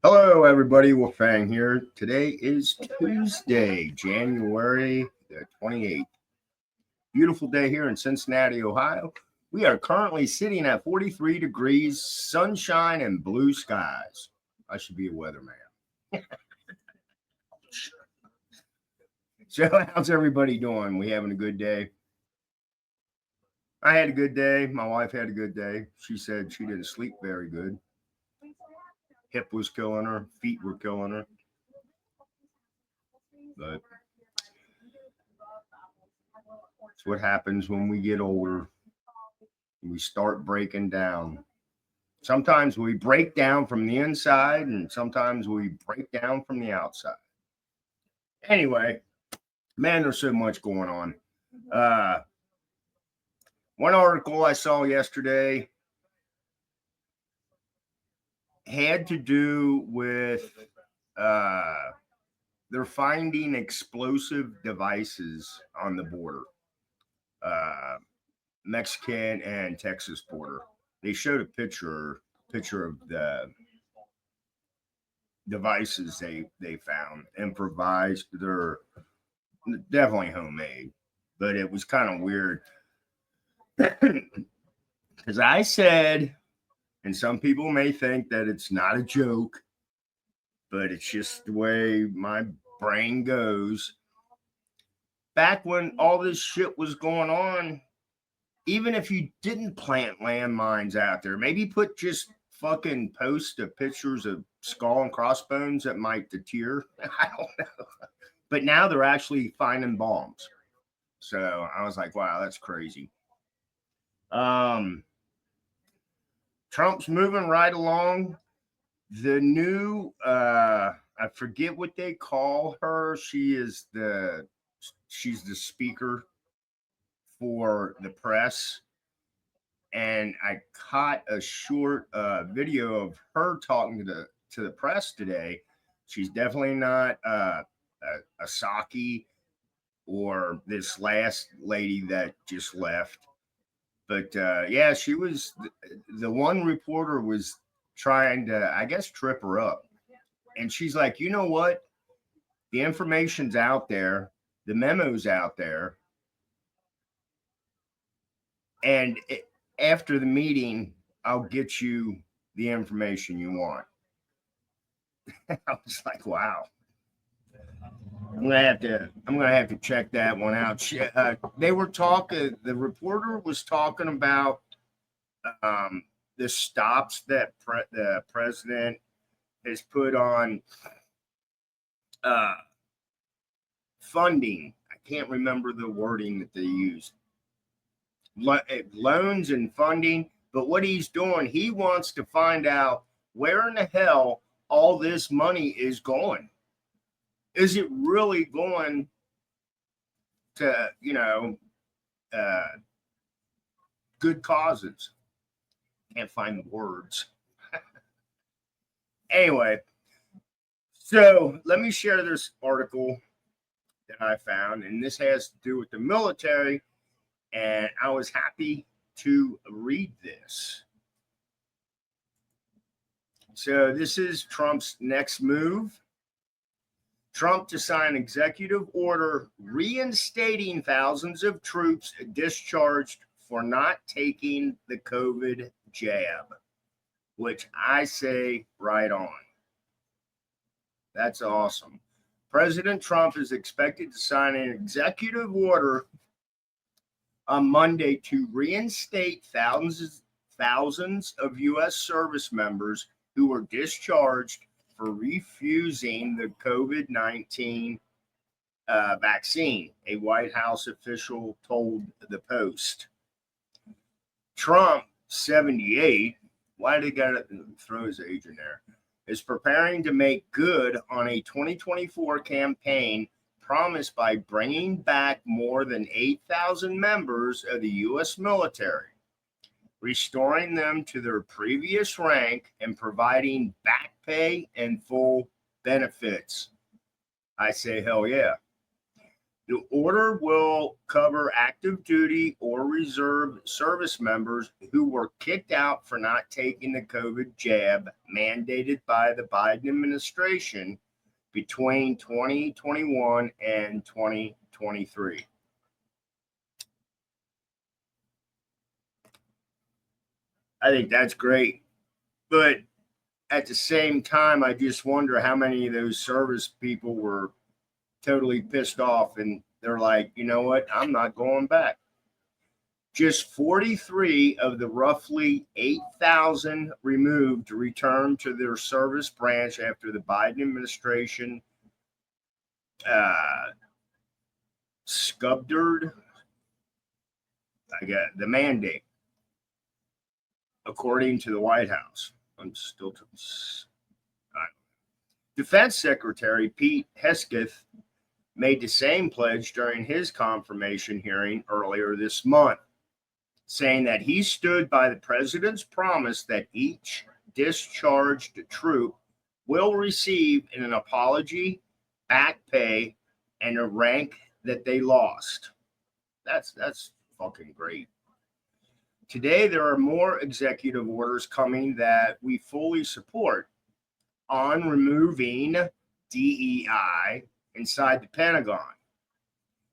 Hello, everybody. Wolfang here. Today is Tuesday, January the 28th. Beautiful day here in Cincinnati, Ohio. We are currently sitting at 43 degrees, sunshine, and blue skies. I should be a weatherman. So, how's everybody doing? We having a good day? I had a good day. My wife had a good day. She said she didn't sleep very good. Hip was killing her, feet were killing her. But it's what happens when we get older. We start breaking down. Sometimes we break down from the inside, and sometimes we break down from the outside. Anyway, man, there's so much going on. One article I saw yesterday had to do with they're finding explosive devices on the border, Mexican and Texas border. They showed a picture of the devices they found, improvised. They're definitely homemade, but it was kind of weird because I said, and some people may think that it's not a joke, but it's just the way my brain goes. Back when all this shit was going on, even if you didn't plant landmines out there, maybe put just fucking post of pictures of skull and crossbones that might deter. I don't know. But now they're actually finding bombs. So I was like, wow, that's crazy. Trump's moving right along. The new, I forget what they call her. She's the speaker for the press. And I caught a short video of her talking to the press today. She's definitely not a Saki or this last lady that just left. But yeah, she was the one reporter was trying to, I guess, trip her up. And she's like, you know what? The information's out there, the memo's out there. And after the meeting, I'll get you the information you want. I was like, wow. I'm gonna have to check that one out. They were talking. The reporter was talking about the stops that the president has put on funding. I can't remember the wording that they used. Loans and funding. But what he's doing, he wants to find out where in the hell all this money is going. Is it really going to, good causes? Can't find the words. Anyway, so let me share this article that I found, and this has to do with the military, and I was happy to read this. So this is Trump's next move. Trump to sign executive order reinstating thousands of troops discharged for not taking the COVID jab, which I say right on. That's awesome. President Trump is expected to sign an executive order on Monday to reinstate thousands of U.S. service members who were discharged for refusing the COVID-19 vaccine, a White House official told the Post. Trump, 78, why did he got to throw his age in there, is preparing to make good on a 2024 campaign promised by bringing back more than 8,000 members of the U.S. military, restoring them to their previous rank, and providing back pay and full benefits. I say, hell yeah. The order will cover active duty or reserve service members who were kicked out for not taking the COVID jab mandated by the Biden administration between 2021 and 2023. I think that's great. But at the same time, I just wonder how many of those service people were totally pissed off and they're like, you know what? I'm not going back. Just 43 of the roughly 8,000 removed to return to their service branch after the Biden administration scuppered, I guess, the mandate, according to the White House. I'm still Defense Secretary Pete Hegseth made the same pledge during his confirmation hearing earlier this month, saying that he stood by the president's promise that each discharged troop will receive an apology, back pay, and a rank that they lost. That's fucking great. Today, there are more executive orders coming that we fully support on removing DEI inside the Pentagon,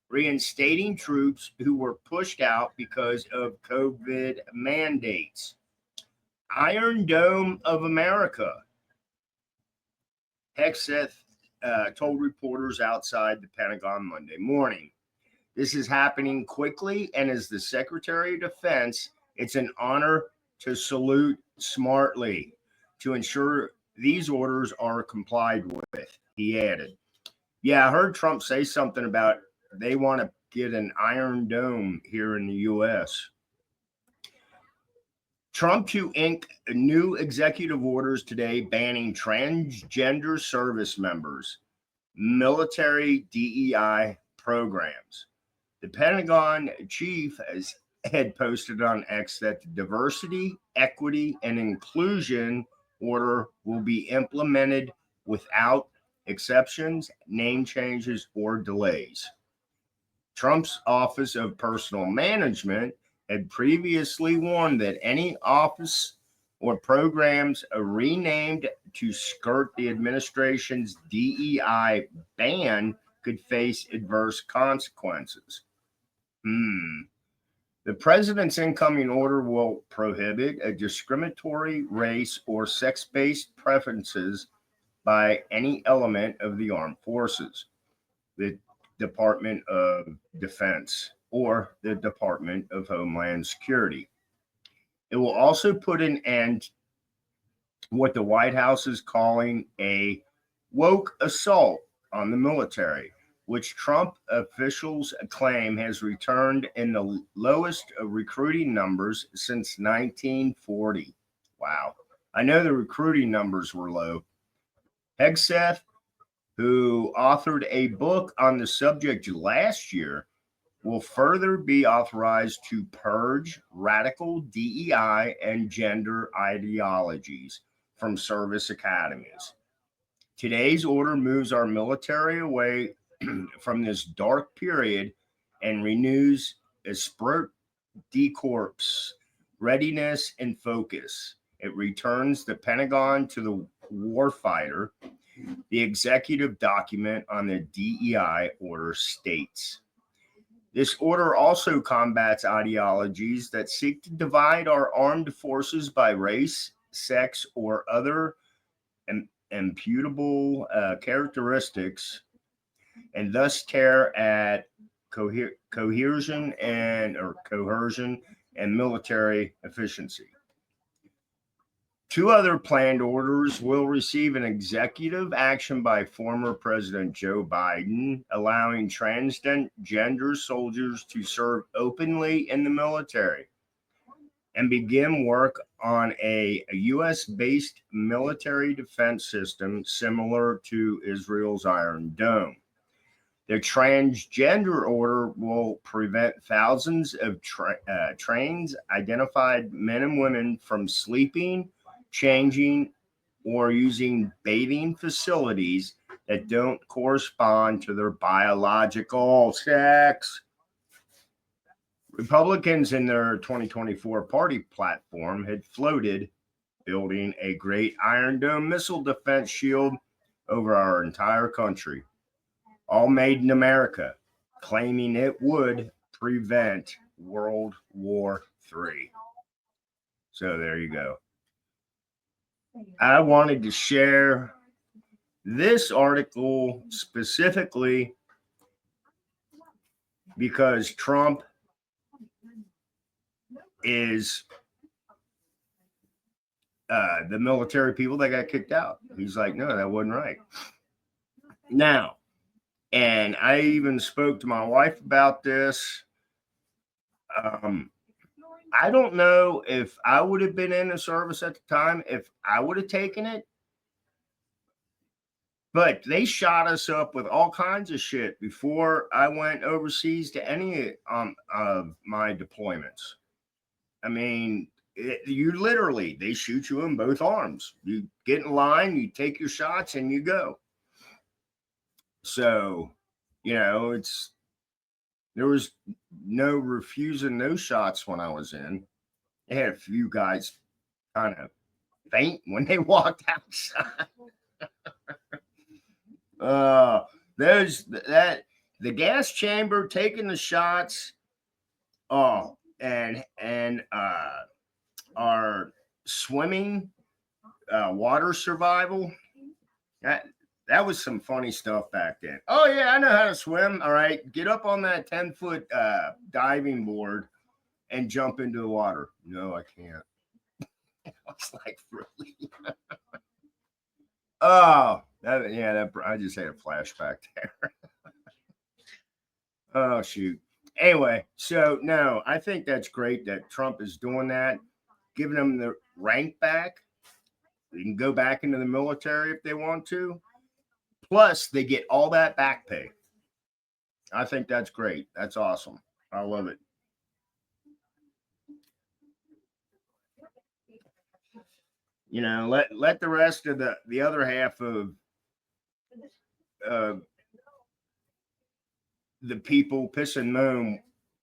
reinstating troops who were pushed out because of COVID mandates, Iron Dome of America. Hegseth told reporters outside the Pentagon Monday morning. This is happening quickly, and as the Secretary of Defense, it's an honor to salute smartly to ensure these orders are complied with, he added. Yeah, I heard Trump say something about they want to get an Iron Dome here in the U.S. Trump to ink new executive orders today banning transgender service members, military DEI programs. The Pentagon chief had posted on X that the diversity, equity, and inclusion order will be implemented without exceptions, name changes, or delays. Trump's Office of Personnel Management had previously warned that any office or programs renamed to skirt the administration's DEI ban could face adverse consequences. The president's incoming order will prohibit a discriminatory race or sex-based preferences by any element of the armed forces, the Department of Defense, or the Department of Homeland Security. It will also put an end to what the White House is calling a woke assault on the military, which Trump officials claim has returned in the lowest recruiting numbers since 1940. Wow. I know the recruiting numbers were low. Hegseth, who authored a book on the subject last year, will further be authorized to purge radical DEI and gender ideologies from service academies. Today's order moves our military away from this dark period and renews esprit de corps, readiness, and focus. It returns the Pentagon to the warfighter. The executive document on the DEI order states. This order also combats ideologies that seek to divide our armed forces by race, sex, or other imputable characteristics, and thus tear at coercion and military efficiency. Two other planned orders will receive an executive action by former President Joe Biden, allowing transgender soldiers to serve openly in the military and begin work on a U.S.-based military defense system similar to Israel's Iron Dome. The transgender order will prevent thousands of trans identified men and women from sleeping, changing, or using bathing facilities that don't correspond to their biological sex. Republicans in their 2024 party platform had floated building a great Iron Dome missile defense shield over our entire country, all made in America, claiming it would prevent World War III. So there you go. I wanted to share this article specifically because Trump is the military people that got kicked out. He's like, no, that wasn't right. Now, and I even spoke to my wife about this. I don't know if I would have been in the service at the time, if I would have taken it. But they shot us up with all kinds of shit before I went overseas to any of my deployments. I mean, you literally, they shoot you in both arms. You get in line, you take your shots, and you go. So, there was no refusing those shots when I was in. They had a few guys kind of faint when they walked outside. The gas chamber taking the shots. And our swimming, water survival. That was some funny stuff back then. Oh yeah, I know how to swim. All right, get up on that 10-foot diving board and jump into the water. No, I can't. I was like, really? Oh, I just had a flashback there. Oh shoot. Anyway, so no, I think that's great that Trump is doing that, giving them the rank back. They can go back into the military if they want to. Plus, they get all that back pay. I think that's great. That's awesome. I love it. Let the rest of the other half of uh, the people piss and moan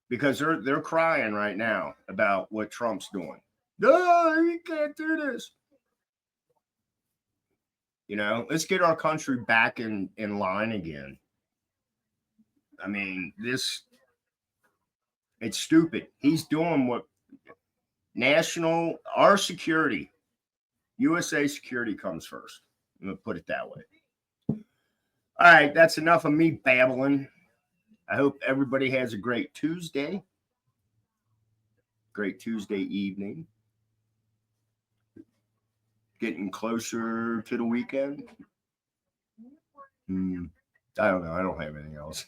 because they're crying right now about what Trump's doing. No, you can't do this. Let's get our country back in line again. I mean, it's stupid. He's doing what our security, USA security comes first. I'm going to put it that way. All right, that's enough of me babbling. I hope everybody has a great Tuesday. Great Tuesday evening. Getting closer to the weekend. I don't know. I don't have anything else.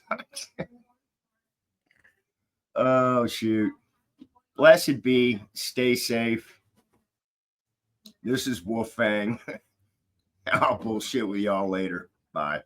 Oh, shoot. Blessed be. Stay safe. This is Wolfang. I'll bullshit with y'all later. Bye.